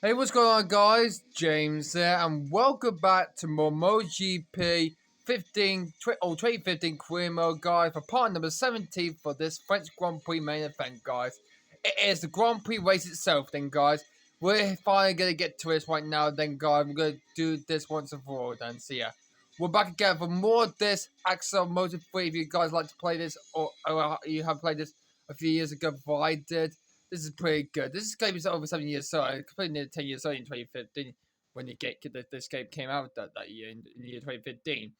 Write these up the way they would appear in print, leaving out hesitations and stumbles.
Hey, what's going on, guys? James here, and welcome back to more MotoGP 2015 career mode, guys, for part number 17 for this French Grand Prix main event, guys. It is the Grand Prix race itself, then, guys. We're finally going to get to this right now, then, guys. We're going to do this once and for all, then. So, yeah. We're back again for more of this Axel Moto 3. If you guys like to play this, or you have played this a few years ago before I did, this is pretty good. This game is over 7 years old. It's completely near 10 years old in 2015 when this game came out that year, in the year 2015.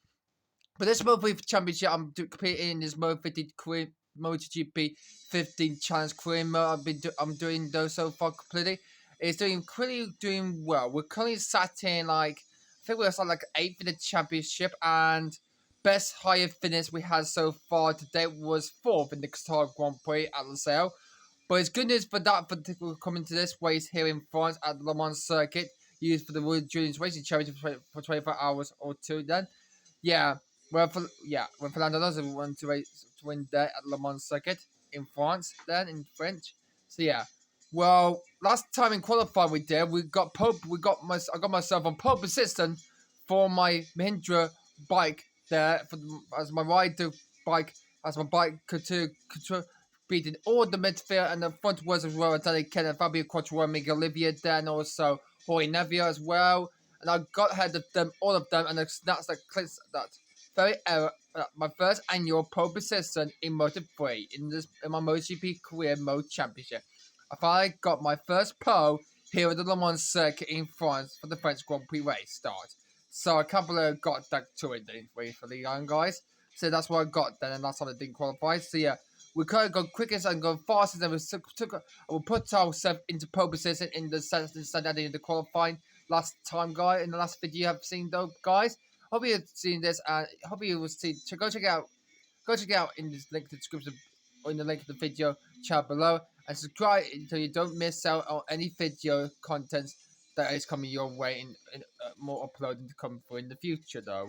But this Moto3 Championship, I'm competing in this Moto50 career, MotoGP 15 Challenge career mode. I'm doing those so far completely. It's doing well. We're currently sat in I think we're sat like 8th in the championship, and best higher finish we had so far today was 4th in the Qatar Grand Prix at Losail. But it's good news for that particular coming to this race here in France at the Le Mans circuit, used for the World Juniors Racing Championship for 24 hours or two. Then, when Fernando Alonso won to win there at Le Mans circuit in France, then in French. So yeah, well, last time in qualifying we got I got myself on pole position for my Mahindra bike there as my rider bike as my bike could beating all the midfield and the front was as well. Danny Kenneth, Fabio Quattro, Miguel Olivier, then also Jorge Nevia as well. And I got ahead of them, all of them, and that's my first annual pole position in Moto3 in my MotoGP career mode championship. I finally got my first pole here at the Le Mans circuit in France for the French Grand Prix race start. So I can't believe I got that to it for the young guys. So that's what I got then, and that's why I didn't qualify. So yeah, we could have gone quickest and gone fastest, and we put ourselves into pole position in the Saturday in the qualifying last time, guys. In the last video you have seen, though, guys. Hope you have seen this, and hope you will see. Go check out in this link to the description or in the link of the video chat below, and subscribe so you don't miss out on any video contents that is coming your way in more uploading to come for in the future, though.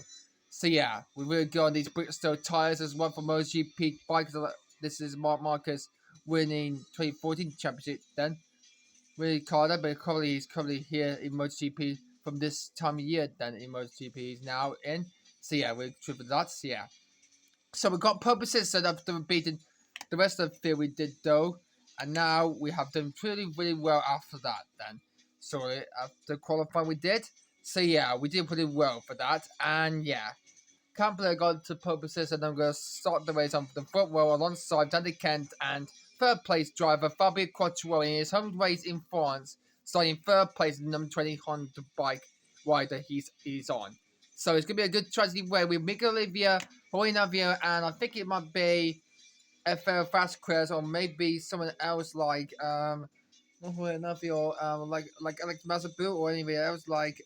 So yeah, we will go on these Bridgestone tires as well for MotoGP bikes. This is Mark Marquez winning 2014 championship then. Really Carter, but he's currently here in MotoGP from this time of year then in MotoGP he's now in. So yeah, we're triple that. So yeah. So we got purposes set up to beating the rest of the field we did though. And now we have done really well after that then. So after qualifying we did. So yeah, we did pretty well for that. And yeah. Can't believe I got to pole position, and I'm going to start the race on the front row alongside Danny Kent and third place driver Fabio Quattro in his home race in France, starting third place in number 20 Honda bike rider he's on. So it's going to be a good tragedy way with Miguel Olivier, Jorge Navio, and I think it might be FL Vasquez or maybe someone else like Jorge Navio, like Alex Mazabu or anybody else like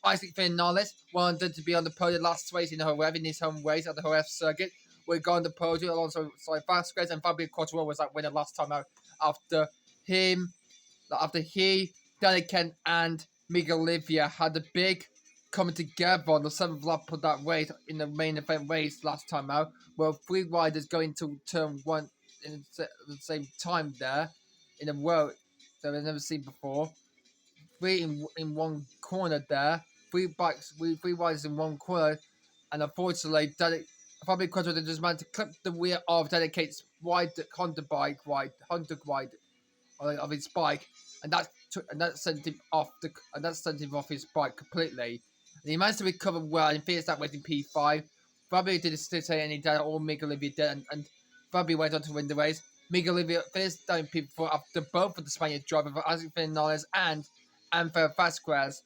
Isaac Fernandez wanted to be on the podium last race in his home race at the Jerez circuit. We got on the podium alongside Vasquez, and Fabio Quattro was like winner last time out after he, Danny Kent, and Miguel Olivier had a big coming together on the 7th lap of that race in the main event race last time out, where three riders going to turn one in the same time there in a row that we've never seen before. Three in one corner there, three riders in one corner, and unfortunately, Fabio Quattro just managed to clip the rear of Dedicate's Honda ride of his bike, and that sent him off his bike completely. And he managed to recover well and finished that race in P5. Fabio didn't stay any down, all Miguel Olivier did, and Fabio went on to win the race. Miguel Olivier finished down in P4 after both of the Spaniard driver, Isaac Fernandez and Anfer Vasquez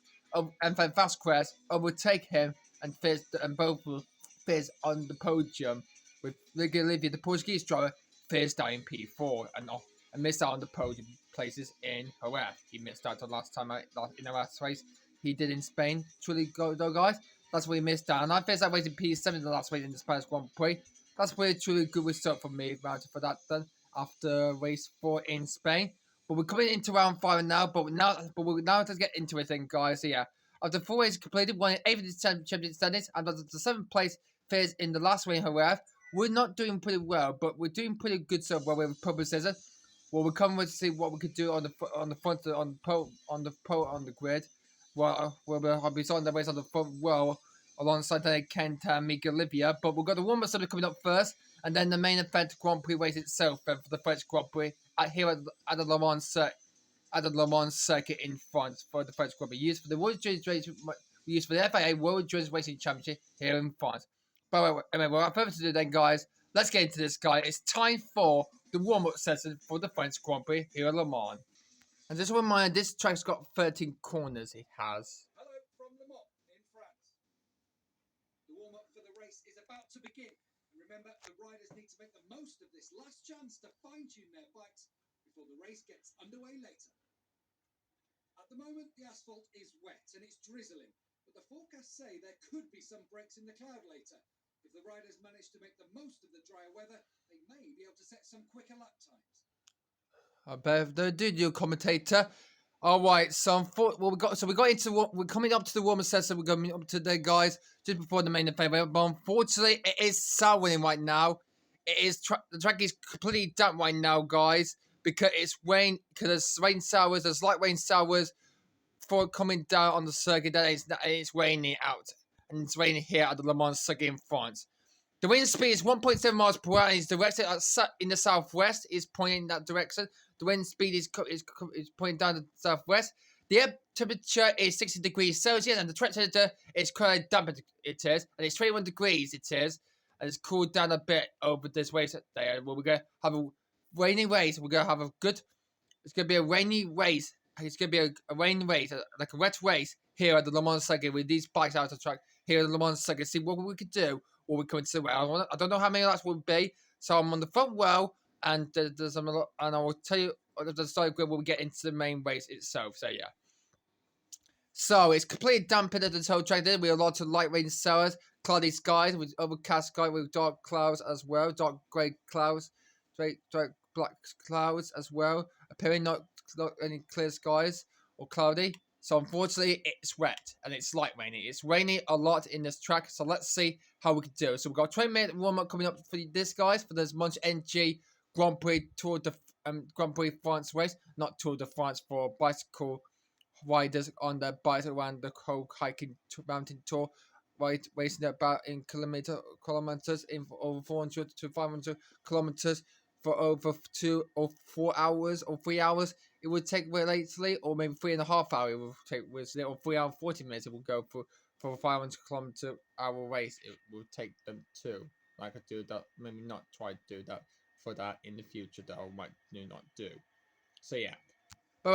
overtake him and both will finish on the podium, with Miguel Olivier, the Portuguese driver, finished down in P4 and missed out on the podium places in Jerez. He missed out on last time in the last race he did in Spain. Truly go though, guys. That's where he missed out. And I finished that race in P7 in the last race in the Spanish Grand Prix. That's really truly good result for me for that then after race 4 in Spain. But we're coming into round 5 now. But we're now to get into it then, guys. So yeah, after 4 races completed, won 8th in the championship standings, and after the 7th place finish in the last race, Jerez. We're not doing pretty well, but we're doing pretty good so far with pole position. Well, we're coming to see what we could do on the front on the grid. Well, I'll be on the race on the front row alongside Kent and Mika Olivia. But we've got the warm-up coming up first, and then the main event Grand Prix race itself for the French Grand Prix here at the Le Mans circuit in France for the French Grand Prix used for the World Endurance Race, used for the FIA World Endurance Racing Championship here in France. But anyway, without further ado, then, guys, let's get into this, guy. It's time for the warm-up session for the French Grand Prix here at Le Mans. And just a reminder, this track's got 13 corners. It has. Hello from Le Mans in France. The warm-up for the race is about to begin. Remember, the riders need to make the most of this last chance to fine-tune their bikes before the race gets underway later. At the moment, the asphalt is wet and it's drizzling, but the forecasts say there could be some breaks in the cloud later. If the riders manage to make the most of the drier weather, they may be able to set some quicker lap times. I bet they do, you commentator. All right, so we're coming up to the warm-up session. We're coming up to the guys just before the main event. But unfortunately, it is souring right now. The track is completely damp right now, guys, because it's rain. Because there's rain showers, there's light rain showers for coming down on the circuit. It's raining out, and it's raining here at the Le Mans circuit in France. The wind speed is 1.7 miles per hour and is directed in the southwest. Is pointing in that direction. The wind speed is pointing down the southwest. The air temperature is 60 degrees Celsius and the track temperature is quite damp. It is, and it's 21 degrees. It is, and it's cooled down a bit over this race there. Well, we're gonna have a rainy race. We're gonna have a good. It's gonna be a rainy race. It's gonna be a rainy race, like a wet race here at the Le Mans circuit with these bikes out of the track here at the Le Mans circuit. See what we could do. What we come to. I don't know how many laps will be, so I'm on the front row, and there's and I will tell you the side grid when we get into the main race itself. So yeah. So it's completely dampened at the whole track. There we have lots of light rain showers, cloudy skies with overcast sky with dark clouds as well, dark grey clouds, dark black clouds as well, appearing not any clear skies or cloudy. So unfortunately, it's wet and it's light raining. It's raining a lot in this track. So let's see how we can do. So we've got a 20-minute warm-up coming up for this, guys, for this Munch NG Grand Prix Grand Prix France race. Not Tour de France, for bicycle riders on their bikes around the whole hiking mountain tour. Racing about in kilometers in over 400 to 500 kilometers for over 2 or 4 hours or 3 hours. It would take lately, or maybe 3.5 hours. It will take or 3 hours 40 minutes. It will go for a 500 kilometer hour race. It will take them to. I could do that. Maybe not try to do that for that in the future. That I might not do. So yeah. All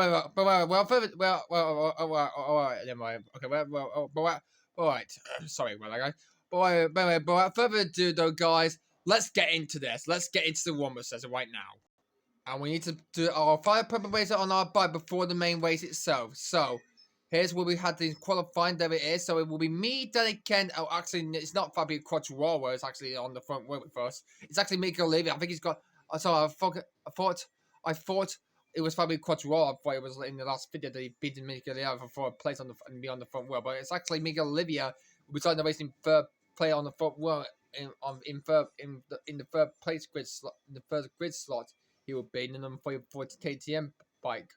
right. Sorry about that, guys. But without further ado, though, guys, let's get into this. Let's get into the warm-up session right now. And we need to do our fire preparation on our bike before the main race itself. So, here's where we had the qualifying. There it is. So, it will be me, Danny Kent. Oh, actually, it's not Fabio Quartararo. It's actually on the front row with us. It's actually Mika Olivia. I think he's got... Sorry, I thought it was Fabio Quartararo. I thought it was in the last video that he beat Mika Olivia for a place on the front row. But it's actually Mika Olivia who was on the racing third play on the front row in the third place grid slot, in the first grid slot. He will be in the number 40 KTM bike.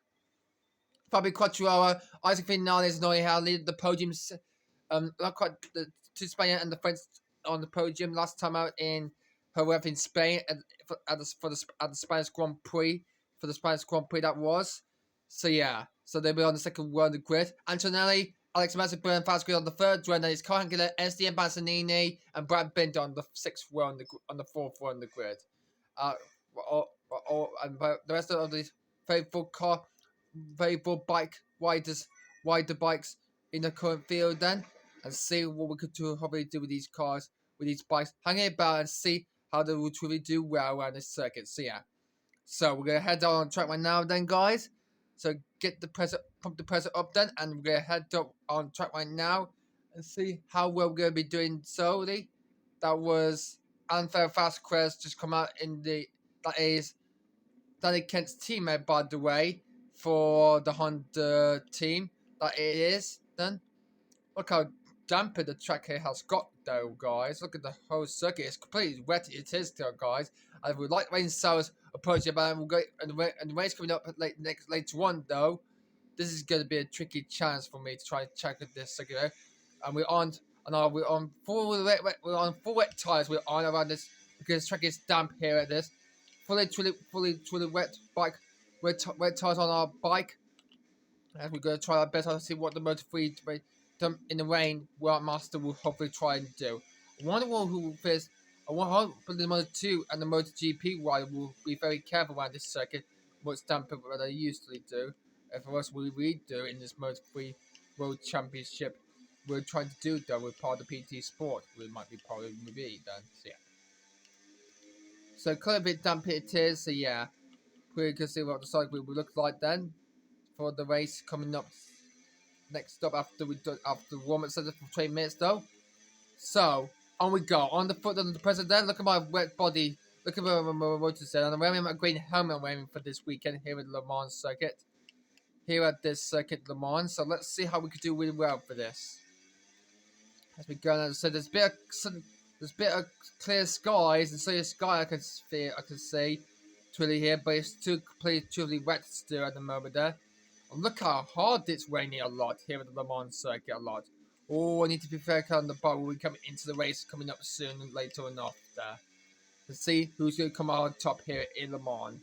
Fabio Quartararo, Isaac Vinales, Noé Howell lead the podium. The two Spaniards and the French on the podium last time out in Jerez in Spain at the Spanish Grand Prix. For the Spanish Grand Prix that was. So yeah, so they'll be on the second row of the grid. Antonelli, Alex Mazepin and Fast Grid on the third row, and then it's Carl Anguilla, Esteban Bassanini, and Brad Binder on the sixth row on the fourth row on the grid. And the rest of these faithful bike riders ride the bikes in the current field then, and see what we could probably do with these cars, with these bikes, hanging about and see how they will truly do well around this circuit. So yeah. So we're gonna head on track right now then, guys. So pump the pressure up then, and we're gonna head up on track right now and see how well we're gonna be doing solely. That was Unfair Fast Quest just come out that is Danny Kent's teammate, by the way, for the Honda team. That it is then. Look how damp the track here has got though, guys. Look at the whole circuit. It's completely wet. It is though, guys. And with light rain showers approaching about, and the race coming up later on though. This is going to be a tricky chance for me to try and check this circuit. And we're on full wet tires. We're on around this because the track is damp here at this. Fully wet bike. Wet tires on our bike. And we're going to try our best to see what the Moto3 in the rain, what Master will hopefully try and do. I wonder who faces. I hope the Moto2 and the MotoGP rider will be very careful around this circuit, what's damper than they usually do. And for us, we do in this Moto3 World Championship, we're trying to do though with part of the PT Sport. We might be part of the then. So yeah. So quite a bit damp it is. So yeah, we can see what the cycle will look like then for the race coming up. Next stop after warm up session for 20 minutes though. So on we go. On the foot of the president. Look at my wet body. Look at my motor set. And I'm wearing my green helmet I'm wearing for this weekend here at Le Mans circuit. Here at this circuit Le Mans. So let's see how we can do really well for this. As we go on, so there's a bit of clear skies and clear sky I can see truly here, but it's too completely truly wet still at the moment there. And look how hard it's raining a lot here at the Le Mans circuit a lot. Oh, I need to be very careful on the bar when we come into the race coming up soon and later enough there. Let's see who's going to come out on top here in Le Mans.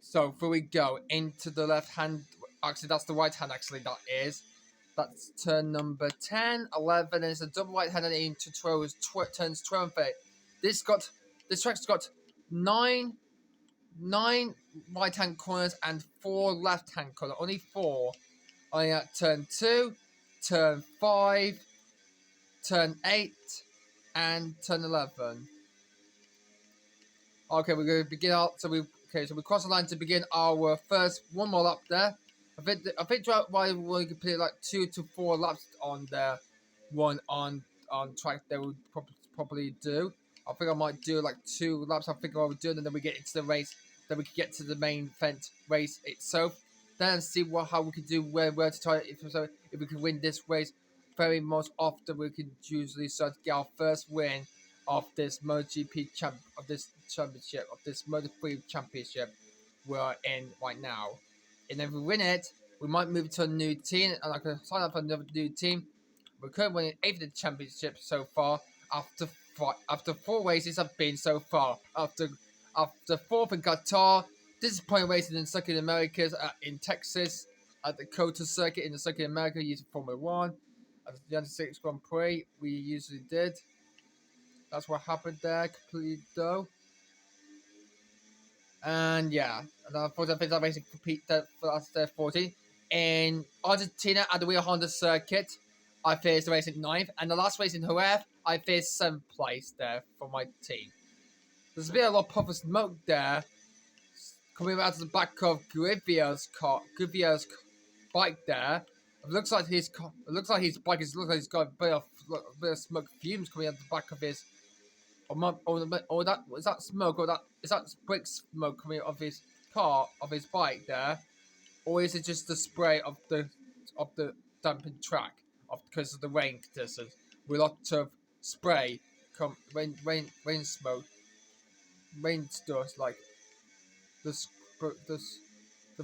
So here we go into the left hand. Actually, that's the right hand. Actually, that is. That's turn number 10, 11, and it's a double right hand into turns 12 and 8. This track's got nine right hand corners and 4 left hand corners. Only 4. Only at turn 2, turn 5, turn 8, and turn 11. Okay, we're going to begin out. So we cross the line to begin our first one more lap there. I think why we could play like 2 to 4 laps on there, one on track they would probably do. I think I might do like 2 laps. I think I would do, and then we get into the race. Then we can get to the main event race itself. Then see how we can do where to try if we can win this race. Very most often we can usually start to get our first win of this MotoGP championship of this Moto3 championship we're in right now. And if we win it, we might move to a new team, and I can sign up for another new team. We're currently winning 8th of the championship so far. After 4 races have been so far. After 4th in Qatar, disappointing racing in Circuit Americas in Texas, at the Cota circuit in the Circuit America using Formula 1, at the United States Grand Prix we usually did. That's what happened there completely though. And yeah, and I thought that racing compete for last 14. In Argentina at the Rio Honda circuit, I finished the race in 9th, and the last race in Jerez, I finished 7th place there for my team. There's been a lot of puff of smoke there coming out of the back of Gavier's bike there. It looks like his bike is he's got a bit of smoke fumes coming out of the back of his. Or that was that smoke, or is that brick smoke coming off his car, of his bike there, or is it just the spray of the dampened track because of the rain conditions with lots of spray, rain smoke, rain dust like the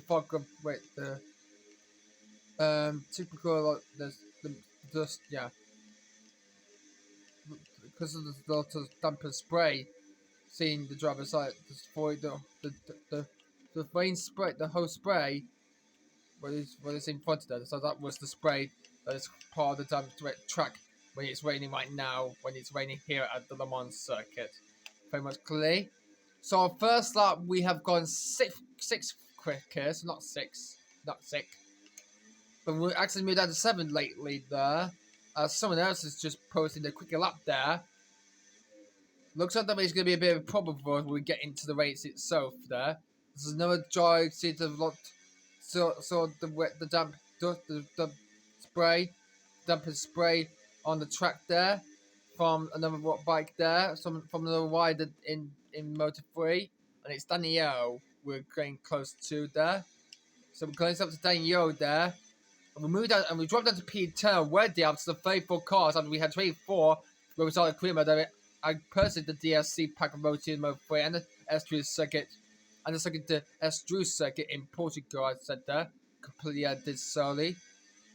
fog of typical the dust, yeah. Because of the lot of dampened spray, seeing the driver's side, the rain spray, the whole spray, what is in front of them. So that was the spray that is part of the dampened track when it's raining right now. When it's raining here at the Le Mans circuit, very much clearly. So our first lap we have gone six quickest, not six, but we actually moved down to 7 lately there. Someone else is just posting a quicker lap there. Looks like that is going to be a bit of a problem for us when we get into the race itself there. There's another dry seat of lot. So the damp dust, the spray, dampened spray on the track there from another bike there, from another rider in Moto3, and it's Daniel we're getting close to there. So we're going up to Daniel there. And we moved down and we dropped down to P10 already after the 34 cars after we had 24 where we started career mode. I purchased the DSC pack of MotoGP Mode 3 and the S2 circuit, and the second the S2 circuit in Portugal. I said that completely I did solely,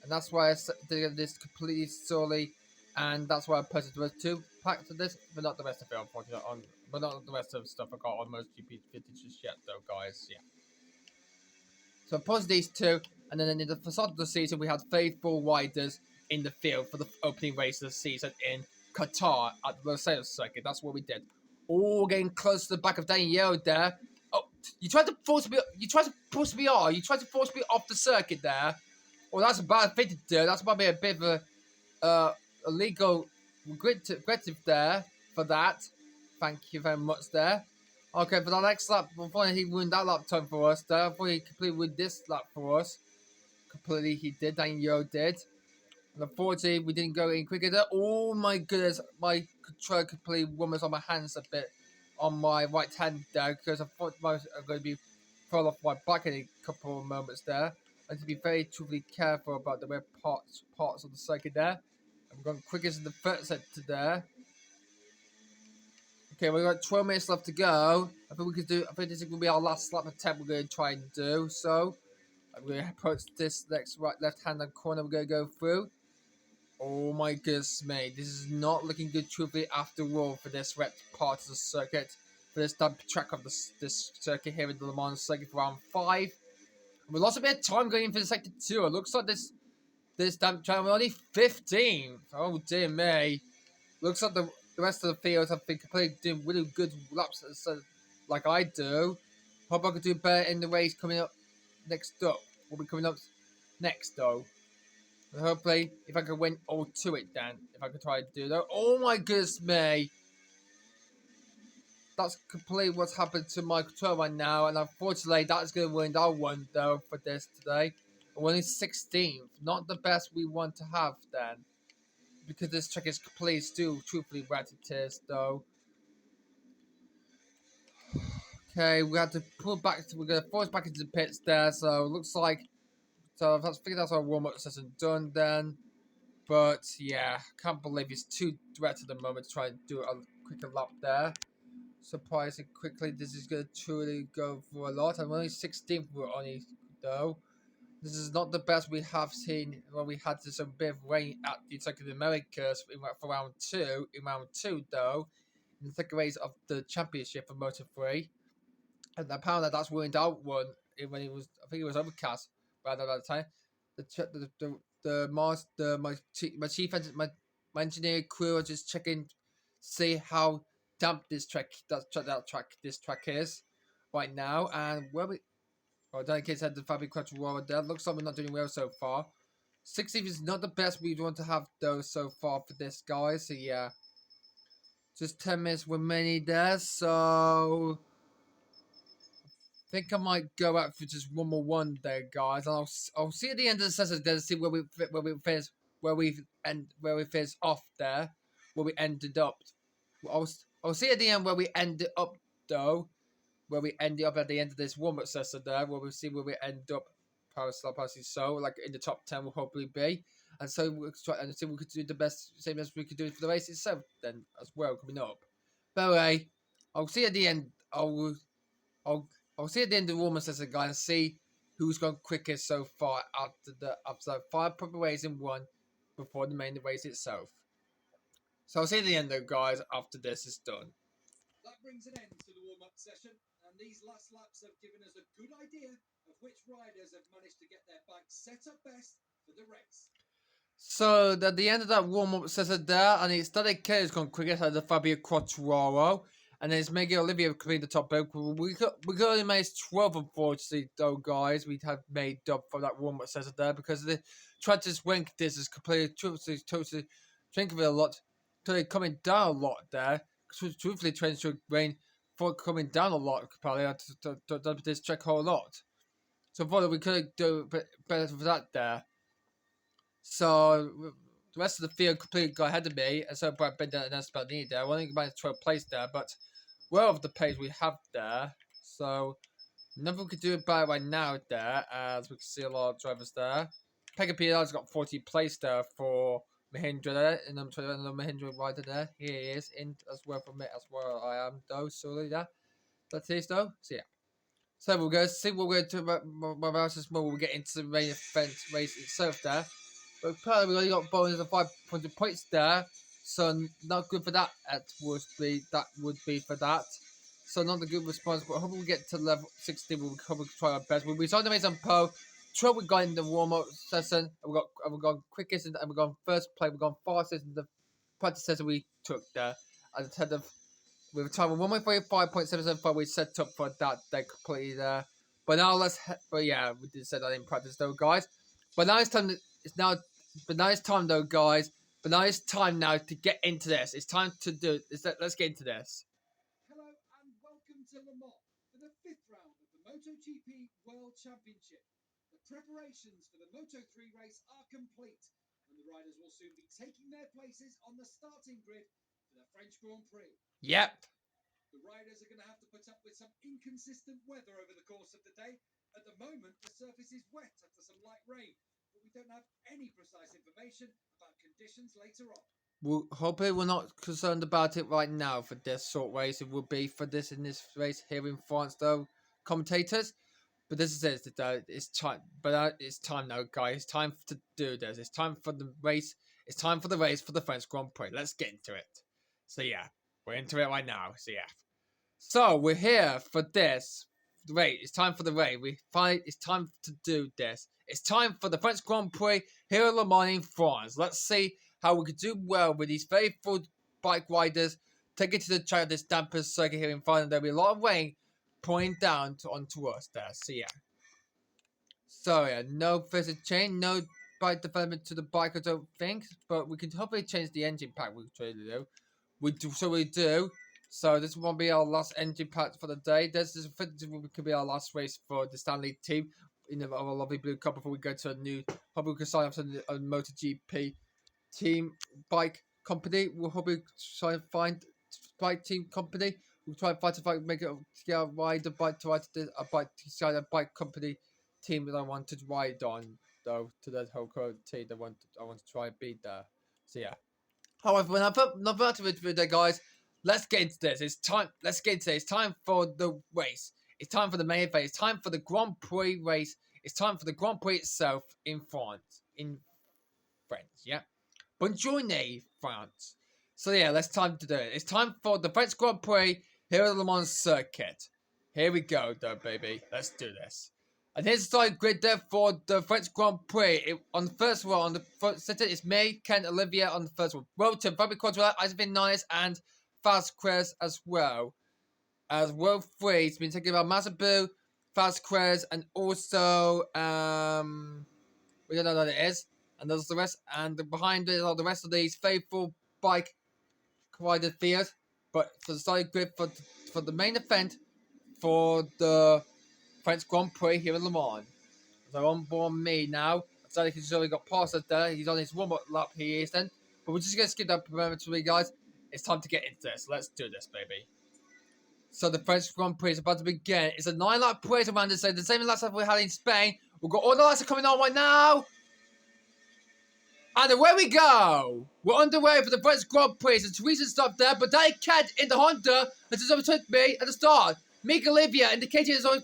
and that's why I did this completely solely, and that's why I purchased the two packs of this, but not the rest of it, unfortunately. But not the rest of the stuff I got on MotoGP vintage yet, though, guys. Yeah. So I paused these two, and then in the start of the season, we had faithful riders in the field for the opening race of the season in Qatar at the Losail circuit. That's what we did. All getting close to the back of Daniel there. Oh, you tried to force me. You tried to push me off. You tried to force me off the circuit there. Well, that's a bad thing to do. That's probably a bit of a illegal regrettive there for that. Thank you very much there. Okay, for the next lap, before he ruined that lap time for us there, before he completely ruined this lap for us. Completely he did, Daniel did. And unfortunately, we didn't go in quicker there. Oh my goodness, my controller completely warms on my hands a bit on my right hand there because I thought I was going to be fall off my back in a couple of moments there. I need to be very truly careful about the red parts of the circuit there. I'm going quickest in the first sector there. Okay, we've got 12 minutes left to go. I think we could do. I think this is going to be our last lap attempt. We're going to try and do so. I'm going to approach this next left-hand corner. We're going to go through. Oh my goodness me, this is not looking good truthfully after all for this red part of the circuit. For this dump track of this circuit here in the Le Mans circuit for round 5. We lost a bit of time going into the sector 2. It looks like this dump track we're only 15th. Oh dear me. Looks like the rest of the field have been completely doing really good laps like I do. Hope I could do better in the race coming up next up. Will be coming up next though. And hopefully, if I can win all to it, then if I can try to do that. Oh my goodness me! That's completely what's happened to my control right now, and unfortunately, that's going to win that one though for this today. We're only 16th, not the best we want to have then, because this track is completely still truthfully wet it is though. Okay, we have to pull back. We're going to force back into the pits there, so it looks like. So I think that's our warm-up session done then. But yeah, can't believe it's too direct at the moment to try and do a quicker lap there. Surprising quickly, this is going to truly go for a lot. I'm only 16th only though. This is not the best we have seen when we had this a bit of rain at the Second Americas for round 2. In round 2 though, in the second race of the championship for Moto 3. And apparently that's ruined out one when it was, I think it was overcast by that time. My chief my engineer crew are just checking, see how damp this track is right now, and where we. Oh, that case had the Fabi Quattro there. Looks like we're not doing well so far. 16th is not the best we want to have though so far for this guy. So yeah, just 10 minutes remaining there. So think I might go out for just one more one there, guys. And I'll see at the end of the session to see where we finish off there, where we ended up. I'll see at the end where we ended up though, where we ended up at the end of this warm-up session there, where we see where we end up. So like in the top 10 will hopefully be, and so we'll try and see if we could do the best, same as we could do for the race itself then as well coming up. But anyway, I'll see at the end. I'll see at the end of the warm-up session, guys, and see who's gone quickest so far after 5 proper races in one before the main race itself. So I'll see at the end though, guys, after this is done. That brings an end to the warm-up session, and these last laps have given us a good idea of which riders have managed to get their bikes set up best for the race. So at the end of that warm-up session there, and it's Daddy K has gone quickest out of Fabio Quartararo, and then it's Miguel Oliveira cleaning the top boat. We could only made 12, unfortunately, though, guys. We had made up for that warm-up session there because the tried to swing this is completely totally drinking a lot, totally coming down a lot there. Truthfully, trends should rain for coming down a lot, probably to this track a whole lot. So I thought we could do better for that there. So the rest of the field completely got ahead of me, and so Brad Bender and Espadini there. I only got 12th place there, but well of the pace we have there. So nothing we could do about it right now there, as we can see a lot of drivers there. Pega Pilar's got 40th place there for Mahindra there, and I'm trying to Mahindra rider there. Here he is in as well from it as well. I am though, surely that's it though. So yeah. So we'll go see what we're going to about this more. We'll get into the main event race itself there. But apparently we only got bonus of 500 points there. So not good for that. That would be for that. So not a good response. But hopefully we get to level 60. We'll probably try our best. We saw the race on Pro. We got in the warm-up session. We got quickest and we got first play. We got fastest in the practice session we took there. Instead of with a time of 1.35.775, we set up for that day completely there. But now but yeah, we did set that in practice though, guys. But now it's time. But now it's time though, guys. But now it's time now to get into this. It's time to do. Let's get into this. Hello and welcome to Le Mans for the 5th round of the MotoGP World Championship. The preparations for the Moto3 race are complete, and the riders will soon be taking their places on the starting grid for the French Grand Prix. Yep. The riders are going to have to put up with some inconsistent weather over the course of the day. At the moment, the surface is wet after some light rain, but we don't have any precise information about conditions later on. Hopefully we're not concerned about it right now for this short race. It will be for this in this race here in France, though, commentators. But this is it, though. It's time. But it's time now, guys. It's time to do this. It's time for the race. It's time for the race for the French Grand Prix. Let's get into it. So yeah, we're into it right now. So yeah. So we're here for this. Wait, it's time for the race. It's time to do this. It's time for the French Grand Prix here at Le Mans in France. Let's see how we could do well with these faithful bike riders. Take it to the track of this damper circuit here in France. And there'll be a lot of rain pouring down onto us there. So yeah. So yeah, no physical change, no bike development to the bike, I don't think. But we can hopefully change the engine pack. We do. We do. So this won't be our last engine pack for the day. This could be our last race for the Stanley team in our lovely blue cup before we go to a new. Hopefully we can sign up to a MotoGP team bike company. We'll hopefully try and find bike team company. We'll try and find make it ride a bike to a bike company team that I want to ride on though to that whole team I want to try and beat there. So yeah. However, when I'm not about to video, guys, let's get into this. It's time. Let's get into it. It's time for the race. It's time for the main event. It's time for the Grand Prix race. It's time for the Grand Prix itself in France. In France, yeah. Bonjourne, France. So yeah, let's time to do it. It's time for the French Grand Prix here at the Le Mans circuit. Here we go, though, baby. Let's do this. And here's the starting grid there for the French Grand Prix. On the first one, on the first center, it's May, Ken, Olivia on the first one. Rotor, Fabi Quadra, Isabin Nice, and Vasquez as well. As World 3, it's been taken by Masabu, Vasquez, and also, we don't know what it is. And there's the rest, and behind it are the rest of these faithful bike rider fears. But for the starting grid for the main event for the French Grand Prix here in Le Mans. So on board me now. So he's already got past us there. He's on his warm-up lap. He is then. But we're just going to skip that moment to me, guys. It's time to get into this. Let's do this, baby. So the French Grand Prix is about to begin. It's a 9-lap race around the same last lap we had in Spain. We've got all the lights are coming on right now. And away we go! We're underway for the French Grand Prix. And Teresa stopped there, but Danny Kent in the Honda has overtook me at the start. Mika Olivia indicating has already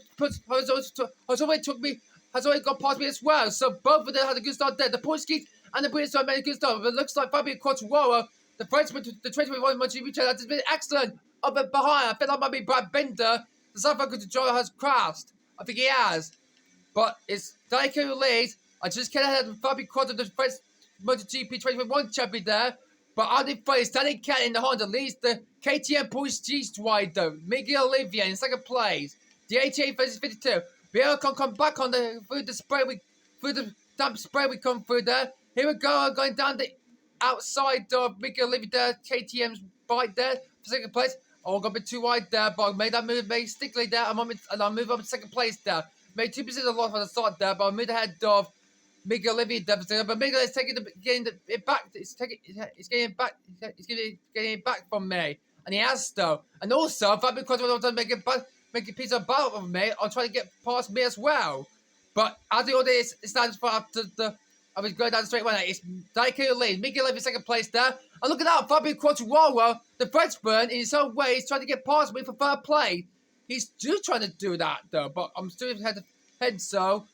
got past me as well. So both of them had a good start there. The Portuguese and the British made a good start. But it looks like Fabio Quartararo, the Frenchman, the 2021 MotoGP trailer, has been excellent. Up and behind, I feel like might be Brad Binder. The South African driver has crashed. I think he has. But it's Daiki who leads. I just can't ahead of Fabio Quartararo, the French MotoGP 2021 champion there. But on the face, Danny Kent in the Honda leads the KTM Portuguese rider, Miguel Olivier in second place. The 88 versus 52. Biel can come back on through the damp spray we come through there. Here we go, going down the outside of Miguel Olivier there, KTM's bike there for second place. Oh, I got a bit too wide there, but I made that move very stickly there, and I move up to second place there. Made 2% of loss for the start there, but I moved ahead of Miguel Olivier there, but Miguel is getting it back. It's getting it back from me, and he has though. And also, Fabio Quadro to make a piece of battle of me. I'll try to get past me as well. But as the order is stands for after the I was going down the straight one. It's Daiki lead. Miguel Levy second place there. And look at that, Fabio Quartararo, the Frenchman, in his own way, is trying to get past me for third place. He's just trying to do that though, but I'm still head so.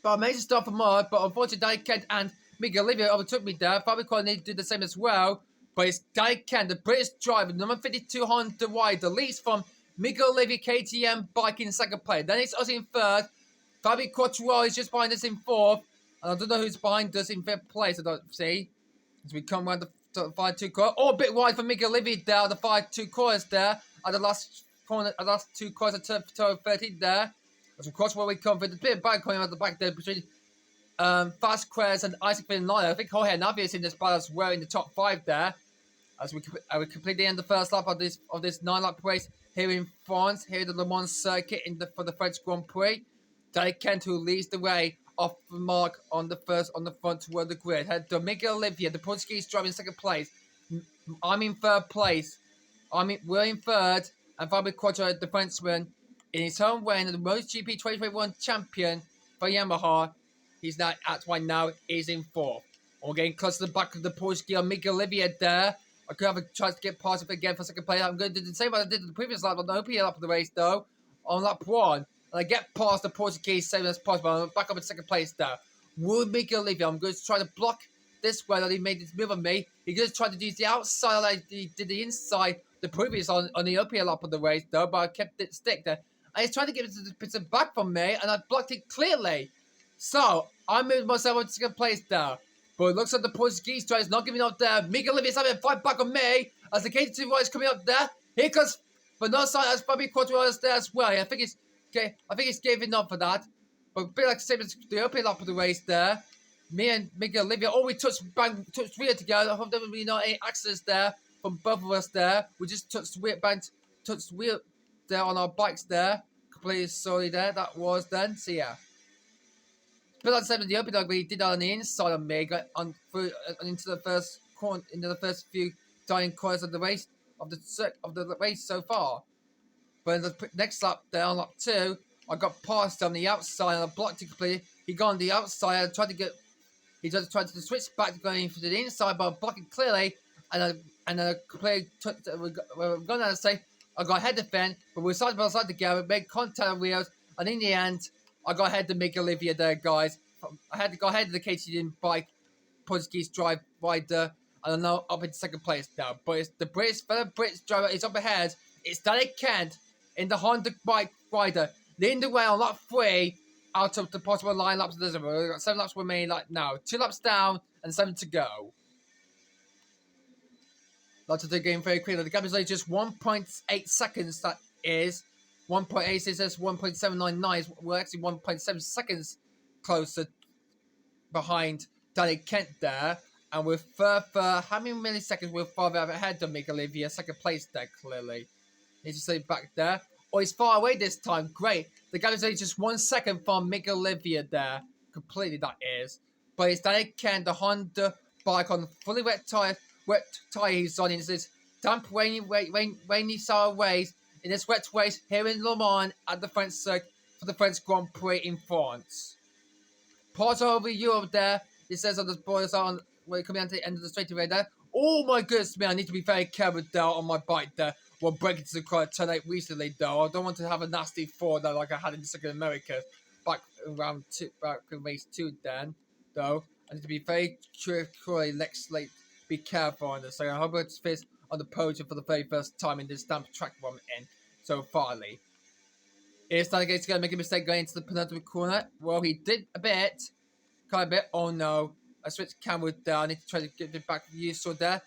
But I managed to stop for more, but unfortunately Danny Kent and Miguel Levy overtook me there. Fabio Quartararo needed to do the same as well. But it's Danny Kent, the British driver, number 52 Honda rider, leads from Miguel Levy KTM bike in second place. Then it's us in third. Fabio Quartararo is just behind us in fourth. And I don't know who's behind us in fifth place, I don't see. As we come around the 5-2 corner. Oh, a bit wide for Miguel Levy there, the 5-2 corners there. At the last corner, the last two corners of turn 13 there. As we cross where we come with a bit of bad coming out the back there between Fast Quez and Isaac Vinaya. I think Jorge Navia is in this battle as well in the top 5 there. As we complete the end of the first lap of this 9-lap race here in France, here at the Le Mans circuit for the French Grand Prix. Danny Kent, who leads the way off the mark on the front toward the grid. Head to Miguel Olivier, the Portuguese driver in second place. I'm in third place. We're in third, and Fabio Quartararo, the Frenchman, in his home way, and the MotoGP 2021 champion for Yamaha. He's now is in fourth. We're getting close to the back of the Portuguese Miguel Olivier there. I could have a chance to get past him again for second place. I'm going to do the same as I did in the previous lap on the opening lap of the race, though, on lap 1. And I get past the Portuguese same as possible. I'm back up in second place there. Will Miguel Olivier, I'm going to try to block this way that he made this move on me. He's going to try to use the outside like he did the inside the previous on the opening lap of the race, though, but I kept it stick there. And he's trying to get it back from me, and I blocked it clearly. So, I moved myself up to second place there. But it looks like the Portuguese driver is not giving up there. Miguel Olivier is having a fight back on me. As the KT2 rider is coming up there. Here comes, but no side as Fabio Quartararo there as well. I think it's giving up for that. But a bit like the same as the opening lap of the race there. Me and Miguel Olivier, we touched wheel together. I hope there will be no any accidents there from both of us there. We just touched wheel there on our bikes there. Completely sorry there. That was then. So yeah. But like I said, the opening dog, he did that on the inside of me, got on through into the first corner, into the first few dying corners of the race of the race so far. But in the next lap, there on lap 2, I got past on the outside and I blocked it completely. He got on the outside. I tried to switch back going for the inside, but I blocked it clearly, and I completely we're gonna say I got ahead of Ben, but we were side by side together, made contact with wheels, and in the end, I got ahead to Miguel Olivier there, guys. I had to go ahead of the KTM bike Portuguese drive rider, and I'm now up in second place now. But it's the fellow British driver is up ahead. It's Danny Kent in the Honda bike rider, leading the way on lap 3 out of the possible 9 laps. We've got 7 laps remaining like now. 2 laps down and 7 to go. Lots of the game very quickly. The gap is only just 1.8 seconds. That is 1.86. That's 1.799. We're actually 1.7 seconds closer behind Danny Kent there. And we're further, how many milliseconds we're farther ahead of Miguel Olivier, second place there, clearly. Need to say back there. Oh, he's far away this time. Great. The gap is only just 1 second from Miguel Olivier there. Completely, that is. But it's Danny Kent, the Honda bike on fully wet tire he's on in this damp, rainy sour ways in this wet race here in Le Mans at the French circuit for the French Grand Prix in France. Part over Europe there. It says on the boys on we're coming down to the end of the straightaway there. Oh my goodness me, I need to be very careful there on my bike there. While breaking to the corner turn 8 recently though. I don't want to have a nasty fall though like I had in the Second America back around race 2 then though. I need to be very careful next late. Be careful on this. So I hope it's fits on the podium for the very first time in this damp track I'm in so farly. It's not going to make a mistake going into the penultimate corner. Well, he did a bit. Quite a bit. Oh no. I switched camera there. I need to try to get it back to useful there.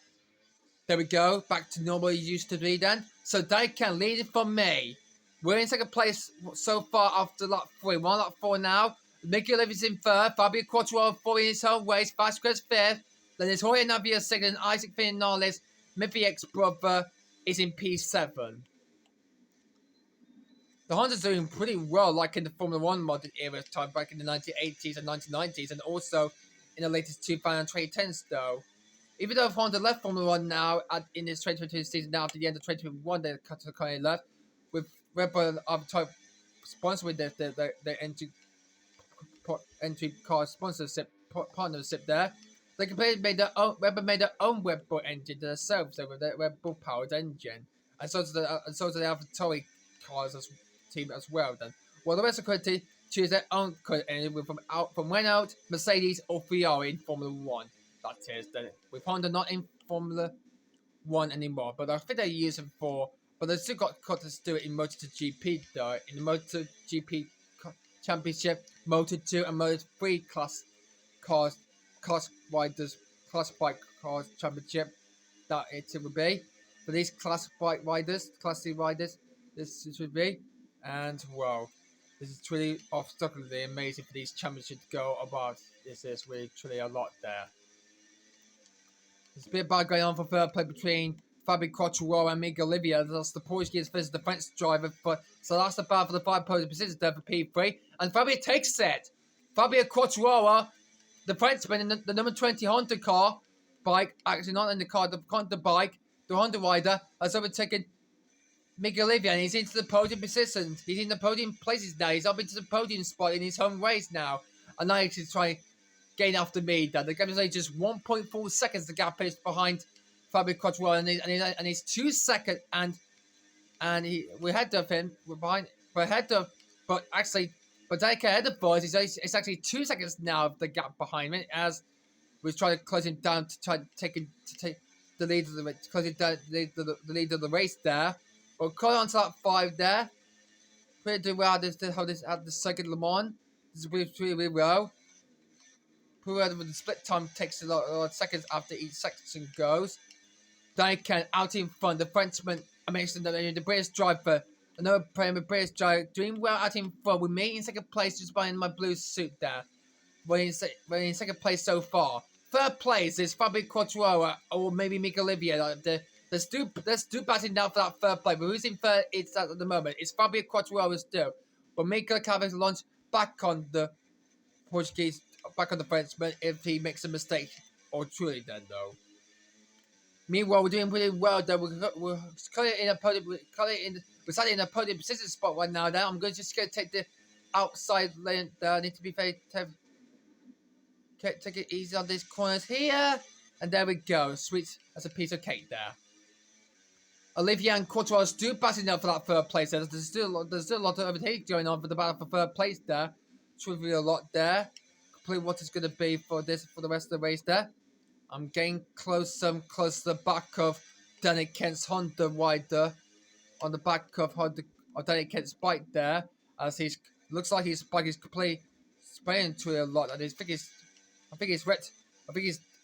There we go. Back to normal it used to be then. So they can lead it from me. We're in second place so far after lap 3. 1 lap 4 now. Miguel Olivier's in third. Fabio Quartararo 4 in his home race. Vasquez 5th. Then there's Jorge Navia second. Isaac Vinales, Mifiek's brother, is in P7. The Honda's doing pretty well, like in the Formula 1 modern era time back in the 1980s and 1990s, and also in the latest 2010s, though. Even though Honda left Formula 1 now in this 2022 season, now after the end of 2021, they currently left, with Red Bull sponsoring their entry car sponsorship partnership there. They completely made their own. Red Bull made their own Red Bull engine themselves, so with their Red Bull powered engine, and so to the AlphaTauri cars as team as well. Then, while the rest of the team choose their own engine from Renault, Mercedes, or Ferrari in Formula One. That is, then with Honda not in Formula One anymore, but I think they use it for. But they still got to do it in MotoGP though. In the MotoGP Championship, Moto2 and Moto3 cars, class riders, class bike cars championship that it would be for these class bike riders, class C riders. This would be, and well, this is truly obstacularly amazing for these championships to go about. This is really truly a lot there. There's a bit of bad going on for third place between Fabio Quartararo and Miguel Oliveira. That's the Portuguese versus the French driver. So that's the battle for the 5 podium positions there for P3. And Fabio takes it. Fabio Quartararo, the Frenchman in the number 20 Honda bike, actually not in the car, the Honda bike, the Honda rider, has overtaken Miguel Oliveira, and he's into the podium positions. He's in the podium places now. He's up into the podium spot in his home race now. And now he's trying to gain after me. That the gap is only just 1.4 seconds. The gap is behind Fabio Quartararo, and he's 2 seconds, and we're ahead of him. We're behind, we're ahead of, but Danica ahead of boys. It's actually 2 seconds now of the gap behind me as we're trying to close him down to try to take the lead of the closing down the lead of the race there. But caught on to that 5 there. Pretty well at the second Le Mans. This is really well. With the split time takes a lot of seconds after each section goes. Danica out in front. The Frenchman, I mentioned the British driver, another British driver, doing well out in front with me in second place, just buying my blue suit there. We're in second place so far. Third place is Fabio Quartararo or maybe Miguel Oliveira. There's two batting down for that third place. But who's in third? It's at the moment. It's Fabio Quartararo still. But Miguel Oliveira launch back on the Portuguese, back on the Frenchman if he makes a mistake. Or truly then though. Meanwhile, we're doing pretty well though. We're sitting in a podium position spot right now. Then I'm just going to take the outside lane there. I need to be very take it easy on these corners here. And there we go. Sweet as a piece of cake there. Olivier and Quartararo still batting up for that third place. There's still a lot of overtaking going on for the battle for third place there. Truly a lot there. Complete what it's going to be for the rest of the race there. I'm getting closer and closer to the back of Danny Kent's Honda rider on the back of Danny Kent's bike there, as looks like his bike is completely spraying to a lot, and I think he's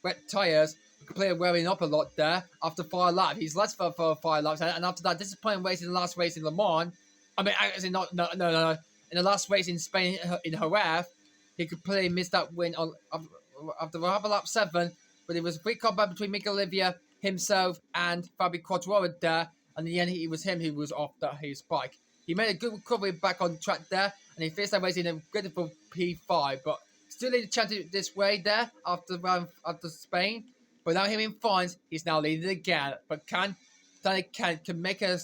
wet tires. Completely wearing up a lot there after 5 laps. He's less for 5 laps, and after that disappointing race in the last race in Le Mans. I mean, actually no. In the last race in Spain in Jerez, he completely missed that win after lap 7. But it was a quick combat between Miguel Oliveira, himself, and Fabio Quartararo there. And in the end, it was him who was off his bike. He made a good recovery back on track there, and he finished that race in a beautiful P5. But still leading the championship this way there after Spain. But now him in France, he's now leading again. But Danny Kent can make a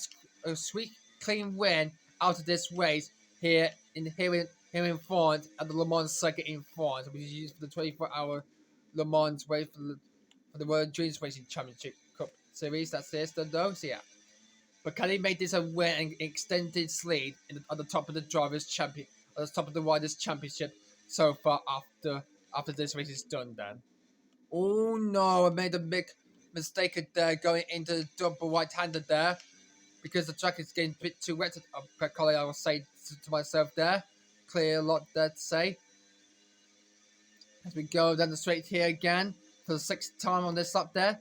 sweet, clean win out of this race here in France at the Le Mans circuit in France, which is used for the 24-hour Le Mans race for the World Dreams Racing Championship Cup Series. That's this, though. So yeah. But can he make this a win and extend his lead at the top of the drivers' champion, at the top of the riders' championship so far after this race is done? Then. Oh no! I made a big mistake there going into the double right-hander there because the track is getting a bit too wet. I will say to myself there. Clear a lot there to say. As we go down the straight here again for the 6th time on this lap there.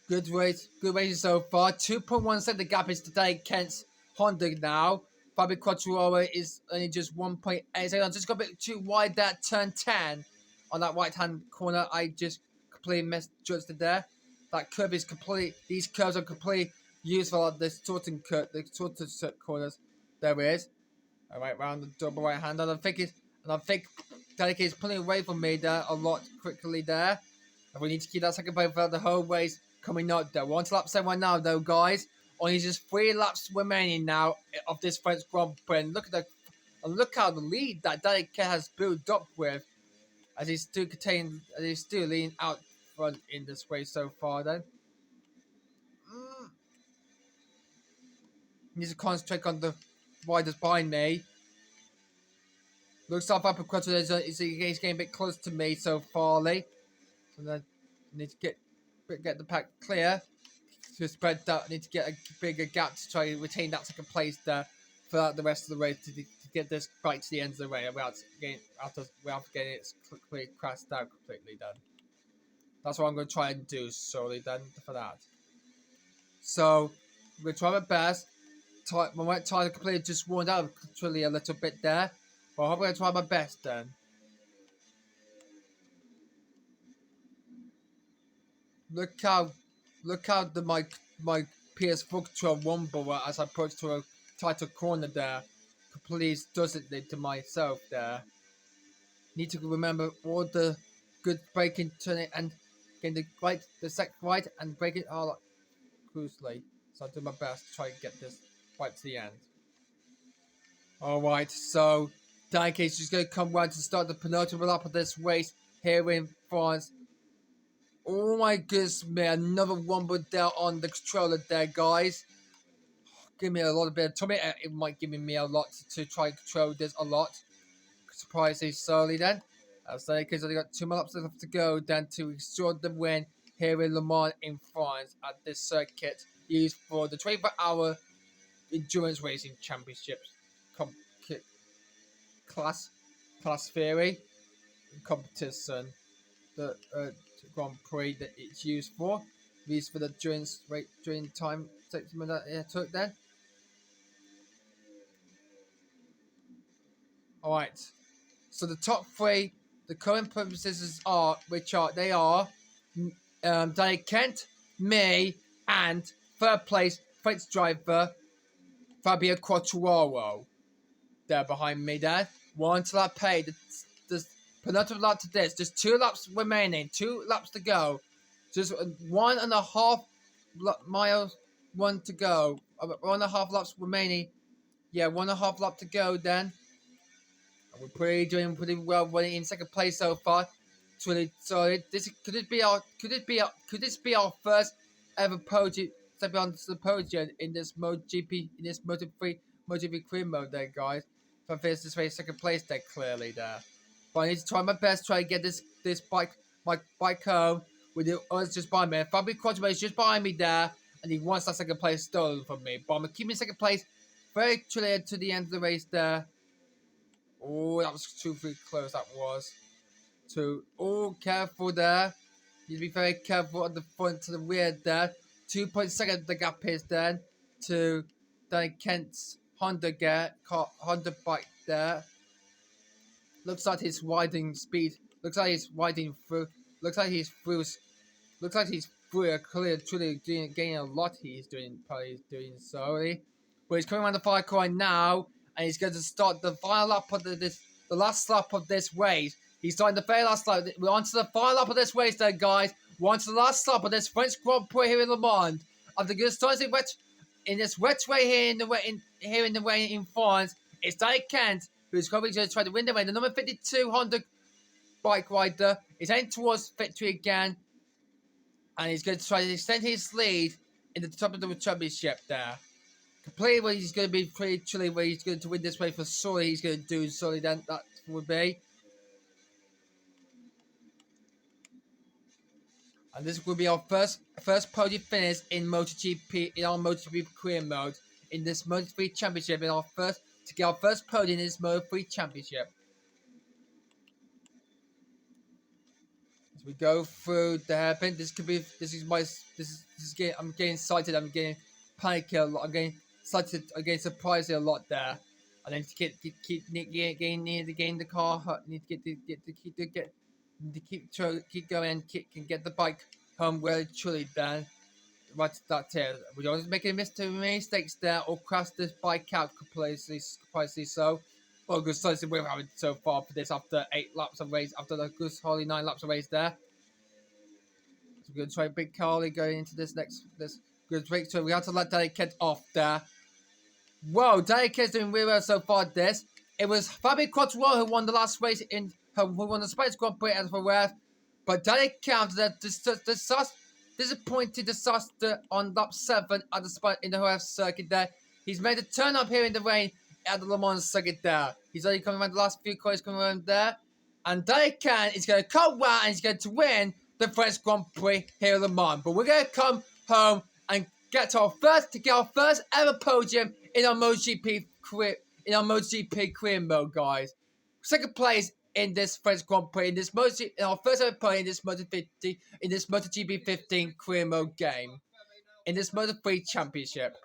Good race so far. 2.1 cent the gap is today Kent's Honda now. Fabio Quartararo is only just 1.8. So I just got a bit too wide there. Turn 10 on that right hand corner. I just completely misjudged it there. That curve is complete. These curves are completely useful at this sorting curve, the sorted corners. There it is. All right, round the double right hand, and I think Danica is pulling away from me there a lot quickly there. And we need to keep that second place for the whole race coming up there. We're on to lap 7 right now, though, guys. Only just 3 laps remaining now of this French Grand Prix. And look how the lead that Danny Ken has built up with, as he's still leaning out front in this race so far. Then needs to concentrate on the riders behind me. Looks like up across he's getting a bit close to me so far, Lee. So then need to get the pack clear to spread that. Need to get a bigger gap to try and retain that second place there throughout the rest of the race to get this right to the end of the race without getting it completely crashed out completely done. That's what I'm going to try and do solely then for that. So I'm going to try my best. I might try to completely just worn out truly a little bit there. But I'm going to try my best then. Look how my PS4 control rumble as I approach to a tighter corner there. Completely does it to myself there. Need to remember all the good braking, turning, and getting the second right and braking all crucially. So I'll do my best to try and get this right to the end. Alright, so Danny is just going to come round to start the penultimate lap of this race here in France. Oh my goodness, man, another rumble there on the controller there, guys. Give me a lot of bit of tummy. It might give me a lot to try and control this a lot. Surprisingly slowly then. As Danny K's only got 2 more laps left to go then to ensure the win here in Le Mans in France at this circuit used for the 24-hour endurance racing championships class theory competition. The Grand Prix that it's used for. Used for the during time segment that it took then. Alright. So the top 3, the current purposes are Danny Kent, me, and third place French driver Fabio Quartararo. There behind me there. One till I pay. The penultimate lap to this. Just 2 laps remaining. 2 laps to go. Just 1.5 miles. 1 to go. 1.5 laps remaining. Yeah, 1.5 lap to go then. And we're doing pretty well running in second place so far. It's really solid. Could this be our first ever podium? Step on the podium in this MotoGP, in this MotoGP career mode there, guys. If I finish this race second place there, clearly there. But I need to try my best to try and get this bike home with the others just behind me. Fabio Quartararo is just behind me there, and he wants that second place stolen from me. But I'm gonna keep me in second place very clear to the end of the race there. Oh, that was too close. That was. Careful there. You need to be very careful on the front to the rear there. 2.2 the gap is then to Danny Kent's Honda bike there. Looks like he's widening speed. Looks like he's widening through. Looks like he's through a clear, truly gaining a lot. Probably doing slowly. But he's coming around the far corner now, and he's going to start the final lap of the last lap of this race. He's starting the very last lap. We're on to the final lap of this race there, guys. We're on to the last lap of this French Grand Prix here in Le Mans. After good starts in this wet way here in the rain in France, it's Danny Kent who's probably going to try to win the race. The number 52 Honda bike rider is heading towards victory again, and he's going to try to extend his lead in the top of the championship there. Completely where he's going to be pretty chilly, where he's going to win this race for sure. He's going to do solely then that would be. And this will be our first podium finish in MotoGP, in our MotoGP career mode, in this Moto3 Championship, to get our first podium in this Moto3 Championship. As we go through the hairpin, I'm getting excited, I'm getting panicky a lot, I'm getting excited, I'm getting surprised a lot there. And then to gain the car, keep going and get the bike home really truly then. Right, that's it. We don't make any mistakes there or crash this bike out completely so. Well, good starts we're having so far for this after 8 laps of race, after the good holy 9 laps of race there. So we're going to try Big Carly going into this Good break, so we have to let Danny Kent off there. Whoa, Danny Kent's doing really well so far. It was Fabio Quartararo who won the last race who won the Spanish Grand Prix as well. But Danny Kent, the disappointing disaster on lap 7 at in the Jerez circuit there. He's made a turn up here in the rain at the Le Mans circuit there. He's only coming around the last few corners coming around there. And Danny Kent is going to come around and he's going to win the French Grand Prix here at Le Mans. But we're going to come home and get our first ever podium in our MotoGP career mode, guys. Second place in this French Grand Prix, in our first ever podium in this MotoGP 15 career mode game, in this Moto3 Championship.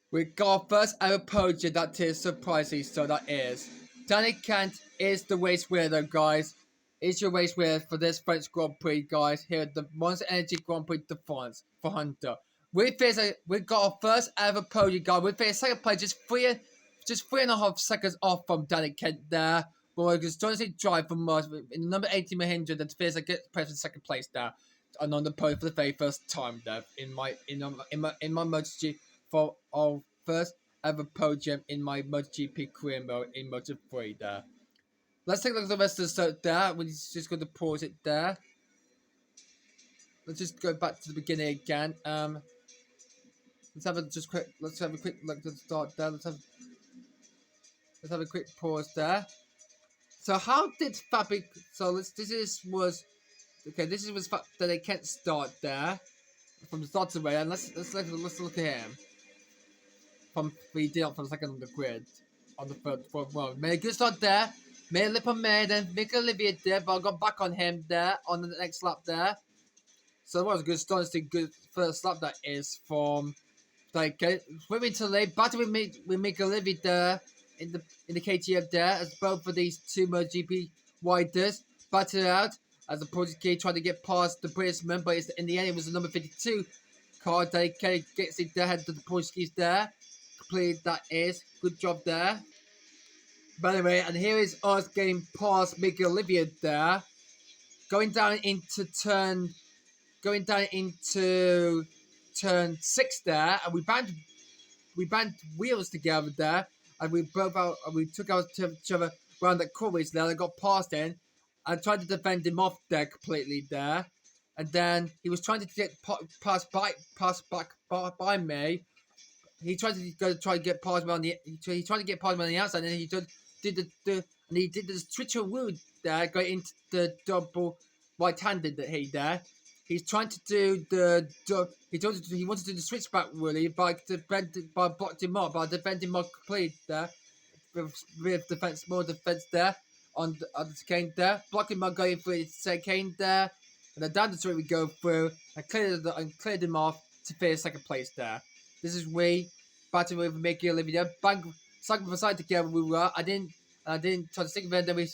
We got our first ever podium, that is surprising, so that is. Danny Kent is the race winner, guys. Is your race winner for this French Grand Prix, guys, here at the Monster Energy Grand Prix de France for Hunter. We got our first ever podium, guys. We finished second place, just 3.5 seconds off from Danny Kent there. But we're just trying to drive from us in the number 18 Mahindra that finished a good place in second place there. And on the podium for the very first time there in my MotoGP for our first ever podium in my MotoGP career mode in Moto3 there. Let's take a look at the rest of the start there. We're just going to pause it there. Let's just go back to the beginning again. Let's have a quick look at the start there. Let's have a quick pause there. So how did Fabic? So this was that they can't start there from the start to the way. And let's look at him from the second on the grid on the third one. Made a good start there. Made a lip on May, then Vic Olivia there, but I got back on him there on the next lap there. So that was a good start. It's a good first lap that is from swimming to late, battle with Mick Olivia there in the KTM there, as both of these two MotoGP riders battled out as the Portuguese tried to get past the Brisbane, but in the end it was the number 52 car that gets it there, head to the Portuguese there. Completed that is. Good job there. By the way, and here is us getting past Mick Olivia there. Going down into turn 6 there, and we banged wheels together there, and we took out each other around that corners there. I got past him and tried to defend him off there completely there, and then he was trying to get passed by me. He tried to get past me on the outside, and he did the switcher wood there, going into the double right-handed that he's trying to do he wanted to do the switchback really, but I blocked him up. But I defended him up completely there with more defense there on the chicane there, blocking him up going through his chicane there, and then down the street we go through and cleared him off to finish second place there. This is we battling with Mickey Olivia. Bang, side by side together we were. I didn't try to stick with him. Then we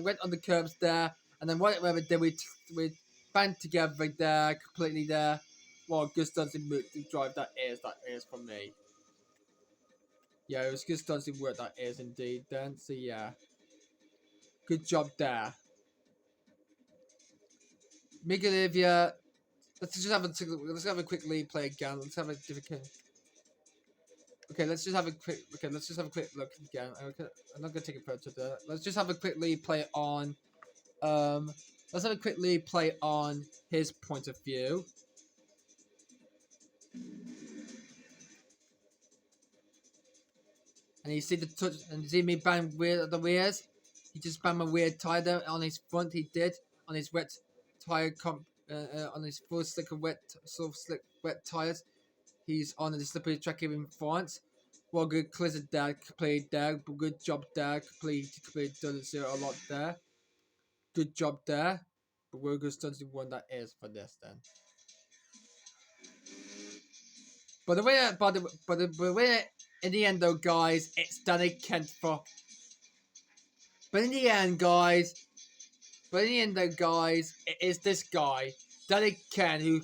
went on the curbs there, and then whatever. Then we banged together there completely there. Well, good stunting drive that is from me. Yeah, it was good stunting work that is indeed. Then so yeah, good job there. Mickey Olivia. Let's have a quick lead play again. Let's have a different. Okay, let's just have a quick look again. Okay, I'm not gonna take a photo there. Let's just have a quick lead play on. Let's have a quick lead play on his point of view. And you see the touch, and you see me bang weird at the rears. He just banged my weird tire there on his front. He did on his wet tire on his full slick wet tires. He's on the slippery track here in France. Well, good blizzard there, completed there. Good job there, completed done it a lot there. Good job there. But we're good stunting one that is for this then. But the winner in the end though, guys, it's Danny Kent for. But in the end, guys, it is this guy, Danny Kent, who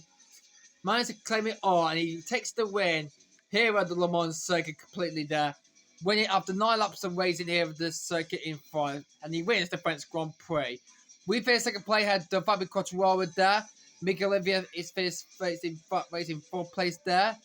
managed to claim it all, and he takes the win here at the Le Mans circuit completely there, winning after 9 laps of racing here at this circuit in front, and he wins the French Grand Prix. We finished second place, had Fabio Quartararo there, Miguel Oliveira is finished in 4th place there.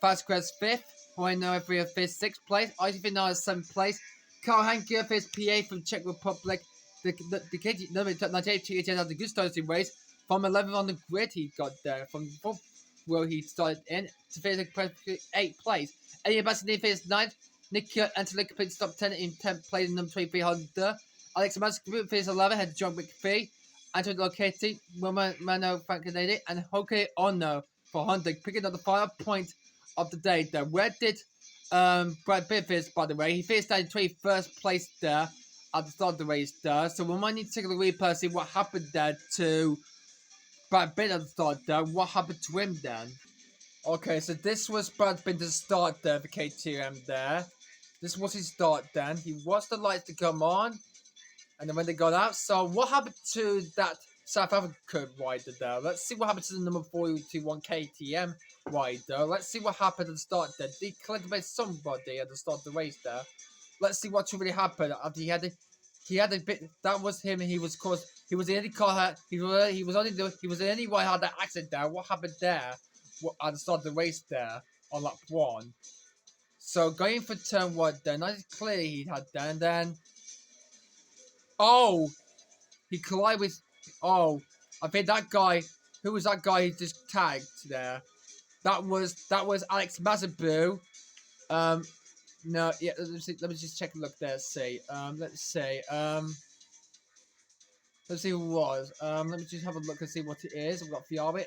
Vasquez 5th. Juan Oliveira finished 6th place. Isaac Vinal is 7th place. Carl Hanke finished PA from Czech Republic. The KT number 98 had a good start to the race. From 11th on the grid, he got there. From the 4th row, he started in to finish in 8th place. Eddie Bassini finished 9th. Nikia Antolika finished top 10 in 10th place in number 23 Honda. Alex Mascaboo finished 11th, had John McPhee. Antonio Locetti, Mano Francanelli, and Hoke Ono for Honda, picking up the final point of the day there. Where did Brad Pitt finish, by the way? He finished in 21st place there at the start of the race there. So we might need to take a replay, see what happened there to Brad Pitt at the start there. What happened to him then? Okay, so this was Brad Pitt's start there for KTM there. This was his start then. He watched the lights to come on. And then when they got out, so what happened to that South African rider there? Let's see what happened to the number 421 KTM rider. Let's see what happened at the start there. Did he collect by somebody at the start of the race there? Let's see what really happened. After he had a bit. That was him. He was the only car. He was the only one who had that accident there. What happened there? At the start of the race there on lap 1. So going for turn 1 then, nice clearly he had there, and then. Oh, he collided with. Oh, I think that guy. Who was that guy who just tagged there? That was Alex Mazabu. No, yeah. Let me just check a look there. See. Let's see. Let's see who it was. Let me just have a look and see what it is. I've got Fiabi.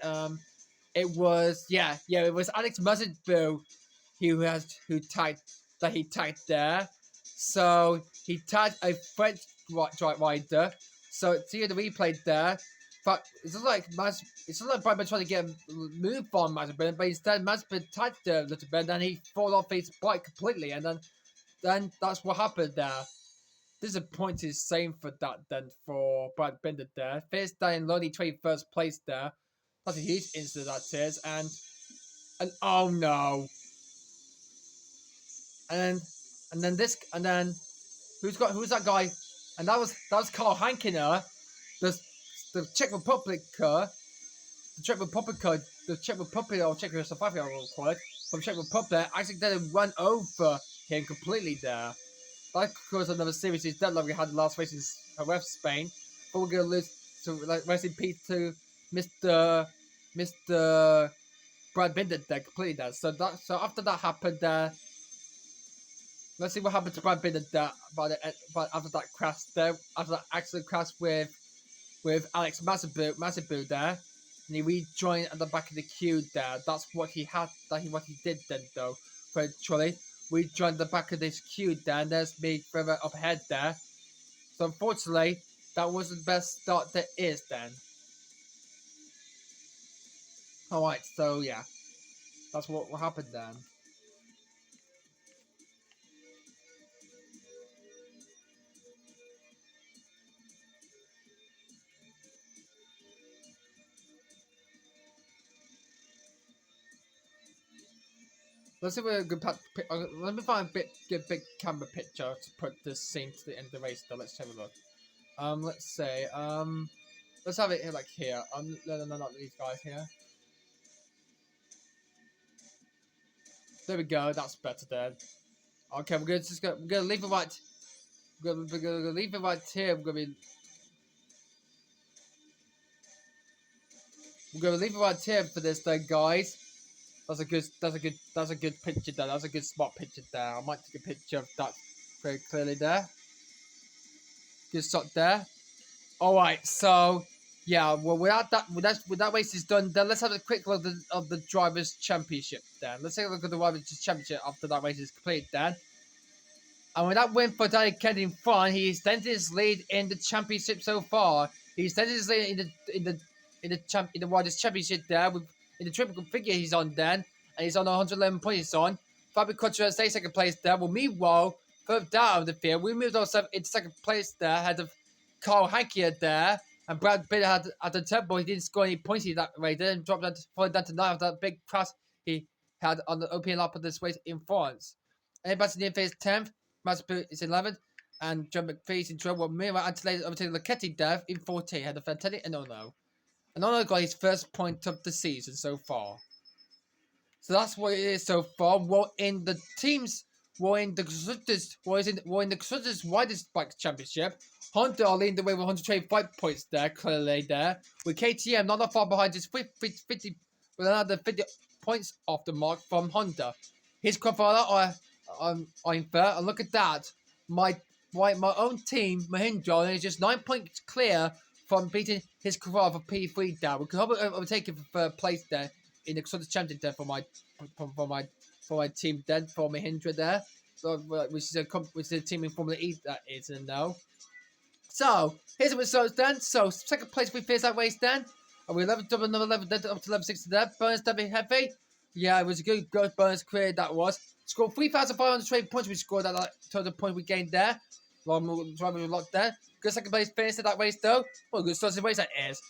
It was it was Alex Mazabu who tagged there. So he tagged a French rider. So see the replay there. But it's not like Brad trying to get a move on Mazepin, but instead Mazepin tagged a little bit, and then he fall off his bike completely, and then that's what happened there. Disappointing same for that then for Brad Binder there. First down in lonely 21st place there. That's a huge incident that is, and oh no. And then who's that guy? And that was Carl Hankiner, the Czech Republic or Czechoslovakia, I will call it, from Czech Republic, actually didn't run over him completely there. That caused another series deadline we had the last race in Spain, but we're gonna lose to rest in peace to Mr. Brad Binder there completely there. So after that happened there. Let's see what happened to Brad Binder there, but after that crash there, after that accident crash with Alex Masabu there, and he rejoined at the back of the queue there. That's what he did then though. Virtually, we joined the back of this queue there, and there's me further up ahead there. So unfortunately, that was the best start there is then. Alright, so yeah. That's what happened then. Let's see if we're good. Let me find a big camera picture to put this scene to the end of the race. Though, let's have a look. Let's say let's have it here, like here. No, not these guys here. There we go. That's better then. Okay, we're gonna leave it right. We're gonna leave it right here. We're gonna leave it right here for this then, guys. That's a good picture there. That's a good spot picture there. I might take a picture of that very clearly there. Good shot there. Alright, so yeah, well with that race is done, then let's have a quick look of the Drivers' Championship then. Let's take a look at the Drivers' Championship after that race is complete then. And with that win for Danny Kent in front, he extended his lead in the championship so far. He extended his lead in the Riders' Championship there in the triple figure he's on then, and he's on 111 points he's on. Fabio Quartararo stays second place there. Well, meanwhile, further down the field, we moved ourselves into second place there, ahead of Carl Hankier there, and Brad Bitter had at the tempo. He didn't score any points that race. Then dropped down to 9 after that big crash he had on the opening lap of this race in France. And Bastian finished 10th. Mazepin is 11th, and John McPhee is in 12th. Meanwhile, Antonelli overtaking Locetti there in 14th. Had a Fantetti and Ono. Another got his first point of the season so far. So that's what it is so far. We're in the teams. We're in the constructors. We're in the constructors' widest bike championship. Honda are leading the way with 125 points there, clearly there. With KTM not that far behind, just 50 with another 50 points off the mark from Honda. His qualifier are in third, and look at that. My own team, Mahindra, is just 9 points clear from beating his qualifier for P3 down. We could probably overtake him for third place there in the constructors' championship there for my team then for Mahindra there. So, which is a team in Formula E that is, no. So, here's the results then. So, second place we finished that race then. And we leveled up another level then up to level 60 there. Burns Debbie Heavy. Yeah, it was a good Burns career that was. Scored 3,520 points. We scored that total point we gained there. Driving a lot there. Good second place finish at that race though. What a good start to the race that is.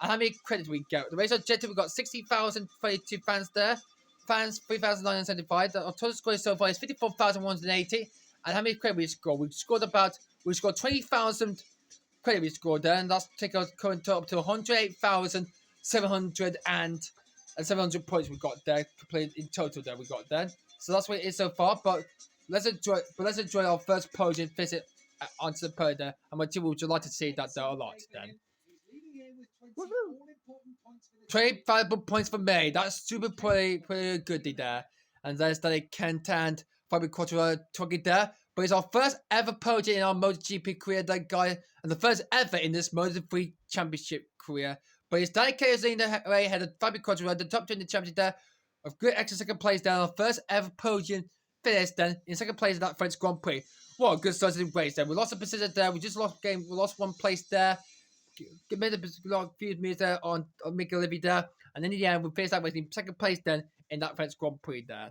And how many credits we get? The race objective, we got 60,022 fans there. Fans, 3,975. The total score so far is 54,180. And how many credits we scored? We scored 20,000 credit we scored there, and that's take our current total up to 108,700 and 700 points we got there, completed in total there we got then. So that's what it is so far, but let's enjoy our first podium visit onto the podium there, and my team would like to see that there a lot then. 20 valuable points for me. That's super pretty goody there. And there's that Kent and Fabio Quartararo talking there. But it's our first ever podium in our MotoGP career, that guy, and the first ever in this Moto3 Championship career. But it's Danny K in the way ahead of Fabio Quartararo, the top two in the championship there. Of great extra second place down, our first ever podium finish then in second place in that French Grand Prix. What a good start to the race then. We lost a position there. We just lost game. We lost one place there. Made a few meters there on Mikel Livy there. And then in the end, we finished that race in second place then in that French Grand Prix there.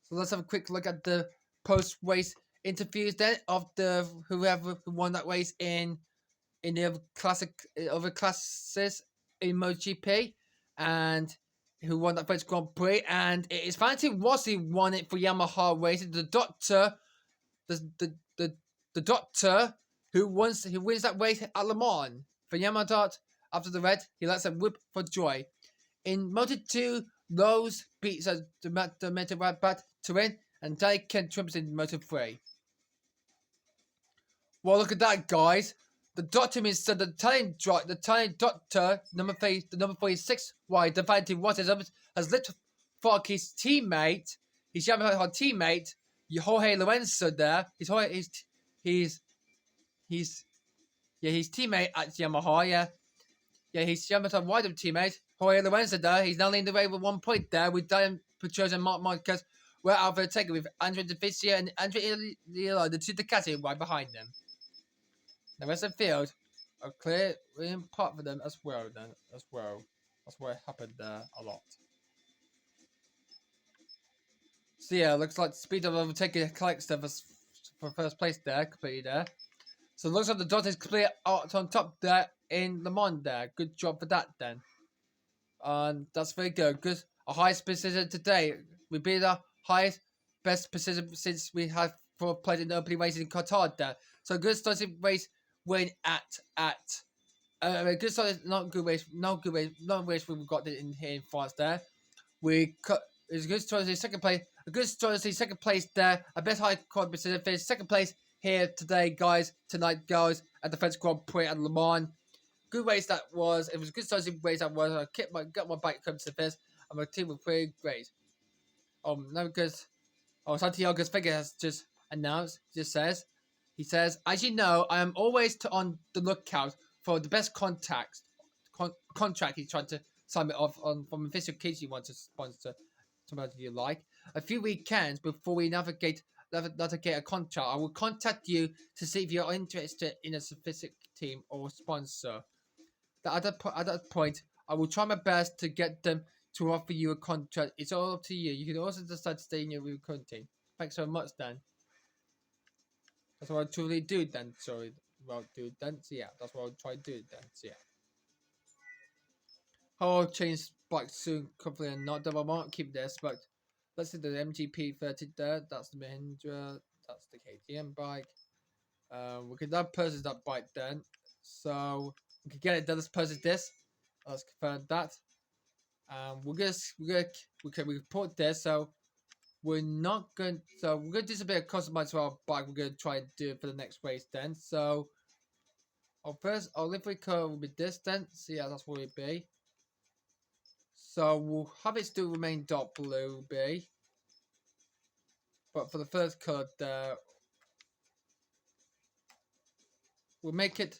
So let's have a quick look at the post-race interviews then of whoever who won that race in the other classes in MotoGP, and who won that French Grand Prix. And it is Valentino Rossi won it for Yamaha Racing. The doctor who wins that race at Le Mans for Yamaha. After the red, he lets a whip for joy. In Moto2, Rose beats the Rabat to win, and Daikon trumps in Moto3. Well, look at that, guys. The doctor means the Italian doctor, the number 46 wide, the Valentino Rossi has lit for his teammate, his Yamaha teammate, Jorge Lorenzo there. His teammate at Yamaha, yeah. Yeah, his Yamaha wider teammate, Jorge Lorenzo there. He's now leading the way with 1 point there with Diane Petrosa and Mark Marquez. We're out for a taker with Andrea De Vicia and Andrea Ilio, the two Ducati right behind them. The rest of the field are clear in part for them as well. That's what happened there a lot. So yeah, looks like the speed of overtaking collects them for first place there, completely there. So it looks like the dot is clear out on top there in Le Mans there. Good job for that then. And that's very good. Because our highest precision today. We beat our highest, best precision since we have played in the opening race in Qatar there. So good starting race win good start, not race we've got in here in France there. It's a good start to second place. A good start to second place there. A best high quad precision finish. Second place here today, guys. Tonight, guys, at the French Grand Prix at Le Mans. Good race that was. It was a good starting race that was. I got my bike come to the finish, and my team was pretty great. No, because Santiago's figure has just announced. He says, as you know, I am always on the lookout for the best contract he's trying to sign me off on from official kids you want to sponsor somebody you like. A few weekends before we navigate a contract, I will contact you to see if you're interested in a specific team or sponsor. At that point, I will try my best to get them to offer you a contract. It's all up to you. You can also decide to stay in your current team. Thanks so much, Dan. That's what I'll truly do then. Sorry, well, do then. So yeah, that's what I'll try to do then. So yeah. I'll change bike soon, hopefully not. I won't keep this, but let's see the MGP 30 there. That's the Mahindra. That's the KTM bike. We can now purchase that bike then. So we can get it done. Let's purchase this. Let's confirm that. We put this, so we're not going. So we're going to do some bit of customize to our bike. We're going to try and do it for the next race then. So our livery color will be this then. So yeah, that's what it will be. So we'll have it still remain dark blue, be. But for the first color there, we'll make it.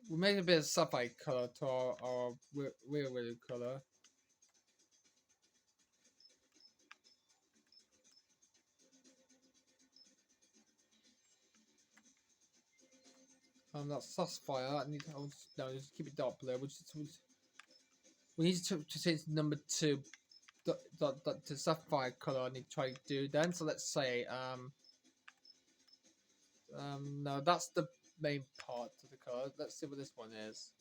We'll make a bit of sapphire color to our real color. That's sapphire. I need. No, just keep it dark blue. We need to change number 2 to sapphire color. I need to try to do then. So let's say no, that's the main part of the color. Let's see what this one is.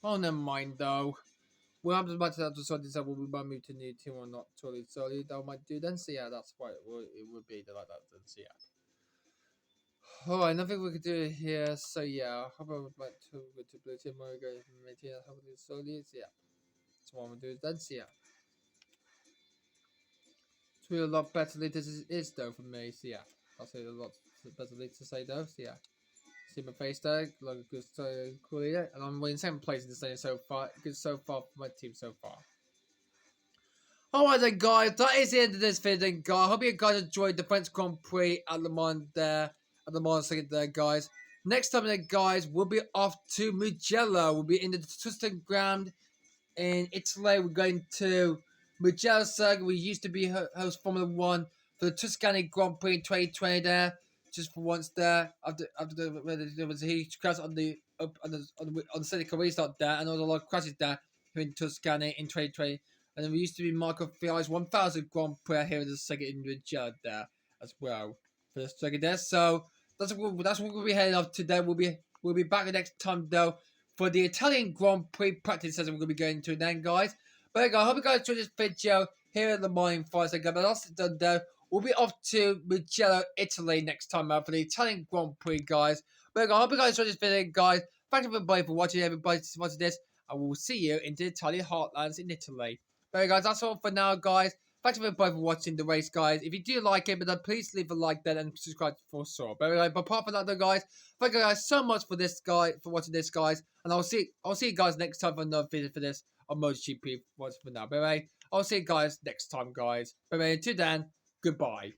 Oh, never mind though. We'll have to match that to solid so we might move to new team or not totally solid. That might do then. So yeah, that's what it would be like that then. So yeah. Alright, nothing we could do here. So yeah, how about like to go to blue team or go maintain that hopefully solid. So yeah, that's what I'm gonna do then. So yeah. It's really a lot better later is though for me. So yeah, I'll say a lot better later to say though. So yeah. See my face there, like good so cool yeah. And I'm in second place in the stage so far. Good so far for my team so far. Alright then guys, that is the end of this video then guys. I hope you guys enjoyed the French Grand Prix at Le Mans there. At Le Mans second there guys. Next time then guys, we'll be off to Mugello. We'll be in the Tuscan ground in Italy. We're going to Mugello circuit. We used to be host Formula 1 for the Tuscany Grand Prix in 2020 there. Just for once there. After there was a huge crash on the Seneca restart there, and there was a lot of crashes there here in Tuscany in 2020. And then we used to be Marco Fial's 1000 Grand Prix here in the second in Mugello there as well for the second there. So that's what we'll be heading off today. We'll be back the next time though for the Italian Grand Prix practice session we're going to be going to then, guys. But anyway, I hope you guys enjoyed this video here in the morning for second. But that's done though. We'll be off to Mugello, Italy next time out for the Italian Grand Prix, guys. But anyway, I hope you guys enjoyed this video, guys. Thank you everybody for watching, everybody for watching this. And we'll see you in the Italian heartlands in Italy. But anyway, guys, that's all for now, guys. Thanks everybody for watching the race, guys. If you do like it, then please leave a like then and subscribe for sure. But anyway, but apart from that, though, guys, thank you guys so much for watching this, guys. And I'll see you guys next time for another video for this on MotoGP. What's for now? But anyway, I'll see you guys next time, guys. But anyway, until then, goodbye.